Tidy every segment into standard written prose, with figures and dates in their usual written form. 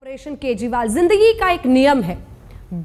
Operation Kejriwal, जिंदगी का एक नियम है,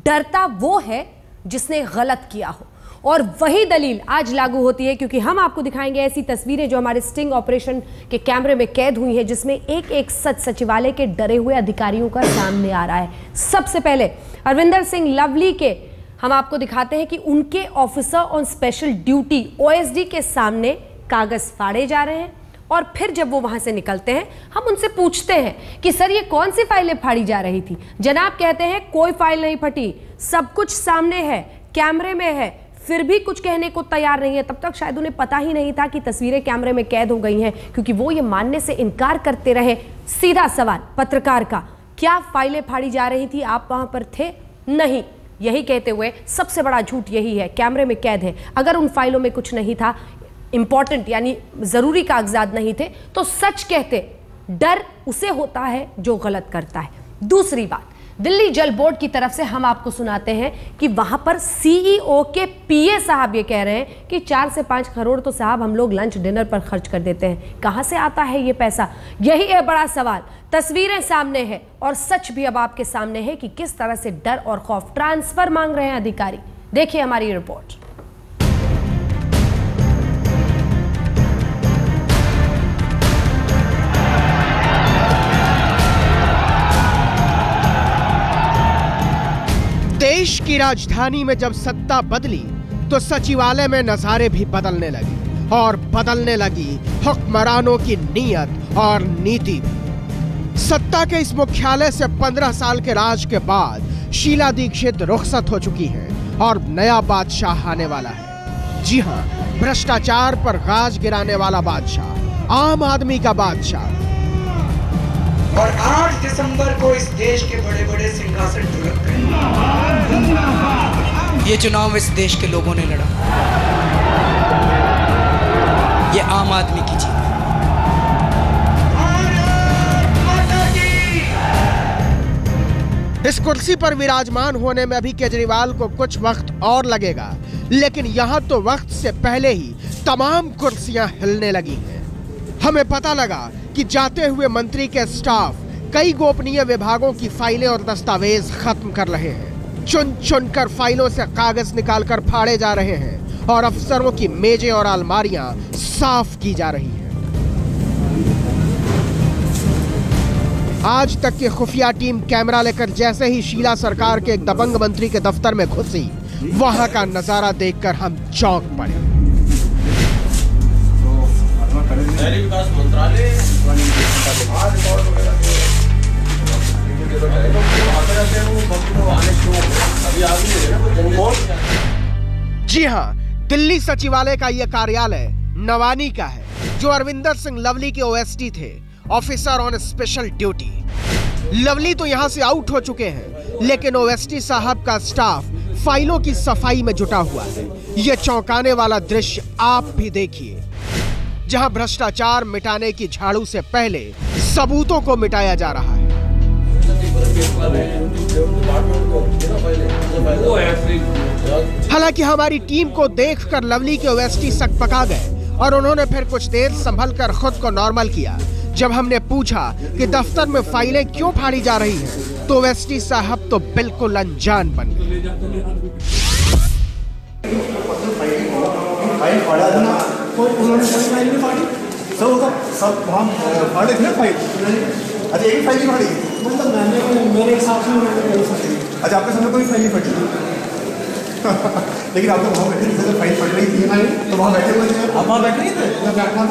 डरता वो है जिसने गलत किया हो, और वही दलील आज लागू होती है क्योंकि हम आपको दिखाएंगे ऐसी तस्वीरें जो हमारे स्टिंग ऑपरेशन के कैमरे में कैद हुई है, जिसमें एक एक सच सचिवालय के डरे हुए अधिकारियों का सामने आ रहा है। सबसे पहले अरविंदर सिंह लवली के हम आपको दिखाते हैं कि उनके officer on special duty OSD के सामने कागज फाड़े जा रहे हैं, और फिर जब वो वहां से निकलते हैं हम उनसे पूछते हैं कि सर ये कौन सी फाइलें फाड़ी जा रही थी। जनाब कहते हैं कोई फाइल नहीं फटी, सब कुछ सामने है, कैमरे में है, फिर भी कुछ कहने को तैयार नहीं है। तब तक शायद उन्हें पता ही नहीं था कि तस्वीरें कैमरे में कैद हो गई हैं, क्योंकि वो ये मानने से इनकार करते रहे। सीधा सवाल पत्रकार का, क्या फाइलें फाड़ी जा रही थी, आप वहां पर थे? नहीं, यही कहते हुए सबसे बड़ा झूठ यही है, कैमरे में कैद है। अगर उन फाइलों में कुछ नहीं था, इंपॉर्टेंट यानी जरूरी कागजात नहीं थे, तो सच कहते। डर उसे होता है जो गलत करता है। दूसरी बात, दिल्ली जल बोर्ड की तरफ से हम आपको सुनाते हैं कि वहां पर सीईओ के पीए साहब ये कह रहे हैं कि 4 से 5 करोड़ तो साहब हम लोग लंच डिनर पर खर्च कर देते हैं। कहां से आता है ये पैसा? यही है बड़ा सवाल। तस्वीरें सामने है और सच भी अब आपके सामने है कि किस तरह से डर और खौफ ट्रांसफर मांग रहे हैं अधिकारी। देखिए हमारी रिपोर्ट। देश की राजधानी में जब सत्ता बदली तो सचिवालय में नजारे भी बदलने लगे, और बदलने लगी हुक्मरानों की नीयत और नीति। सत्ता के इस मुख्यालय से 15 साल के राज के बाद शीला दीक्षित रुखसत हो चुकी हैं और नया बादशाह आने वाला है। जी हां, भ्रष्टाचार पर गाज गिराने वाला बादशाह, आम आदमी का बादशाह। और 8 दिसंबर को इस देश के बड़े बड़े सिंहासन ढुलक गए। ये चुनाव इस देश के लोगों ने लड़ा, ये आम आदमी की जीत है। इस कुर्सी पर विराजमान होने में अभी केजरीवाल को कुछ वक्त और लगेगा, लेकिन यहां तो वक्त से पहले ही तमाम कुर्सियां हिलने लगी हैं। हमें पता लगा कि जाते हुए मंत्री के स्टाफ कई गोपनीय विभागों की फाइलें और दस्तावेज खत्म कर रहे हैं। चुन चुनकर फाइलों से कागज निकालकर फाड़े जा रहे हैं और अफसरों की मेजें और अलमारियां साफ की जा रही हैं। आज तक की खुफिया टीम कैमरा लेकर जैसे ही शीला सरकार के एक दबंग मंत्री के दफ्तर में घुसी, वहां का नजारा देखकर हम चौंक पड़े। शहरी विकास मंत्रालय जी हां, दिल्ली सचिवालय का यह कार्यालय नवानी का है, जो अरविंदर सिंह लवली के ओएसडी थे, officer on special duty. Lovely तो यहां से आउट हो चुके हैं, लेकिन ओएसडी साहब का स्टाफ फाइलों की सफाई में जुटा हुआ है। यह चौंकाने वाला दृश्य आप भी देखिए, जहां भ्रष्टाचार मिटाने की झाड़ू से पहले सबूतों को मिटाया जा रहा है। हालांकि हमारी टीम को देखकर लवली के ओएसडी सकपका गए और उन्होंने फिर कुछ देर संभल कर खुद को नॉर्मल किया। जब हमने पूछा कि दफ्तर में फाइलें क्यों फाड़ी जा रही हैं, तो ओएसडी साहब तो बिल्कुल अनजान बन गए। सब हम फाड़े थे ना फाइल। अच्छा, एक ही फाइल नहीं फाड़ी? मतलब मैंने मेरे हिसाब से अच्छा, आपके सामने कोई फाइल नहीं फटी। लेकिन आप तो वहाँ बैठे थे, फाइल फट रही थी तो वहाँ बैठे हुए थे। आप वहाँ बैठे नहीं थे? मैं बैठा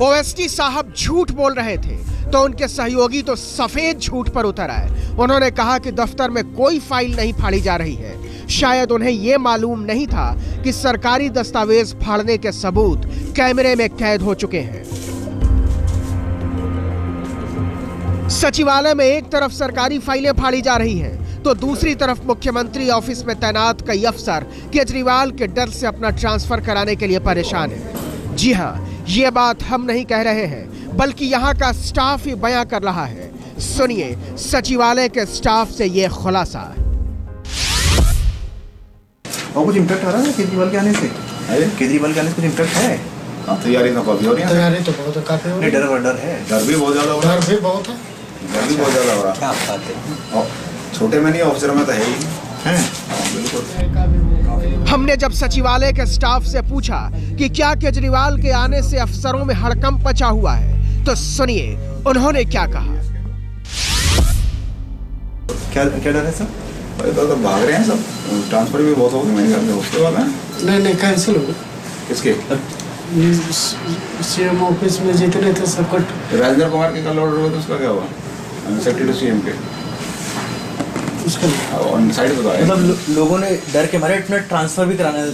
था। ओएसडी साहब झूठ बोल रहे थे तो उनके सहयोगी तो सफेद झूठ पर उतर आए। उन्होंने कहा कि दफ्तर में कोई फाइल नहीं फाड़ी जा रही है। शायद उन्हें यह मालूम नहीं था कि सरकारी दस्तावेज फाड़ने के सबूत कैमरे में कैद हो चुके हैं। सचिवालय में एक तरफ सरकारी फाइलें फाड़ी जा रही हैं, तो दूसरी तरफ मुख्यमंत्री ऑफिस में तैनात कई अफसर केजरीवाल के डर से अपना ट्रांसफर कराने के लिए परेशान हैं। जी हां, ये बात हम नहीं कह रहे हैं, बल्कि यहां का स्टाफ ही बयां कर रहा है। सुनिए सचिवालय के स्टाफ से यह खुलासा। और कुछ इम्पैक्ट आ रहा है केजरीवाल के आने से? केजरीवाल के आने से कुछ इम्पैक्ट है? तैयारी तो काफी हो रही है। तैयारी तो बहुत काफी हो रही है। डर है, डर भी बहुत ज्यादा हो रहा है। डर भी बहुत है, डर भी बहुत ज्यादा हो रहा है। क्या बात है। छोटे में नहीं, ऑफिसर में तो है ही। बिल्कुल। हमने जब सचिवालय के स्टाफ से पूछा कि क्या केजरीवाल के आने से अफसरों में हड़कंप मचा हुआ है, तो सुनिए उन्होंने क्या कहा। क्या डर है सर? तो भाग रहे हैं सब, ट्रांसफर भी बहुत हो गए मेरे ख्याल में। उसके बाद नहीं कैंसिल हो गए। किसके? सीएम ऑफिस में जितने थे सब कट। राजेंद्र कुमार के कल ऑर्डर हुआ था, उसका क्या हुआ? सेक्रेटरी टू सीएम के उसका ऑन साइड बताया। मतलब लोगों ने डर के मारे इतना ट्रांसफर भी कराना है।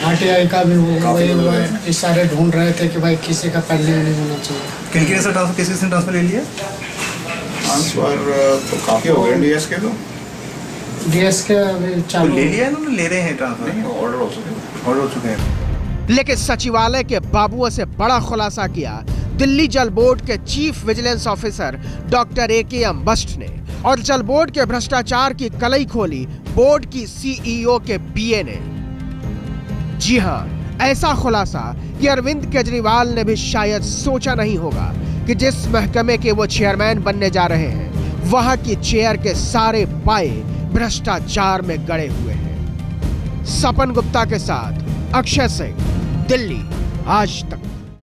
आरटीआई का भी हुआ, ये सारे ढूंढ रहे थे कि भाई किसी का पहले नहीं होना चाहिए। किन से ट्रांसफर, किसी से ट्रांसफर ले लिया? ट्रांसफर तो काफी हो गए डीएस के, तो डीएस के अभी चालू ले लिया इन्होंने, ले रहे हैं ट्रांसफर, ऑर्डर हो चुके हैं। लेकिन सचिवालय के बाबुओं से बड़ा खुलासा किया दिल्ली जल बोर्ड के chief vigilance officer doctor AKM बस्ट ने, और जल बोर्ड के भ्रष्टाचार की कलई खोली बोर्ड की CEO के BA ने। जी हां, ऐसा खुलासा कि अरविंद केजरीवाल ने भी शायद सोचा नहीं होगा कि जिस महकमे के वो चेयरमैन बनने जा रहे हैं, वहां की चेयर के सारे पाए भ्रष्टाचार में गड़े हुए हैं। सपन गुप्ता के साथ अक्षय सिंह, दिल्ली आज तक।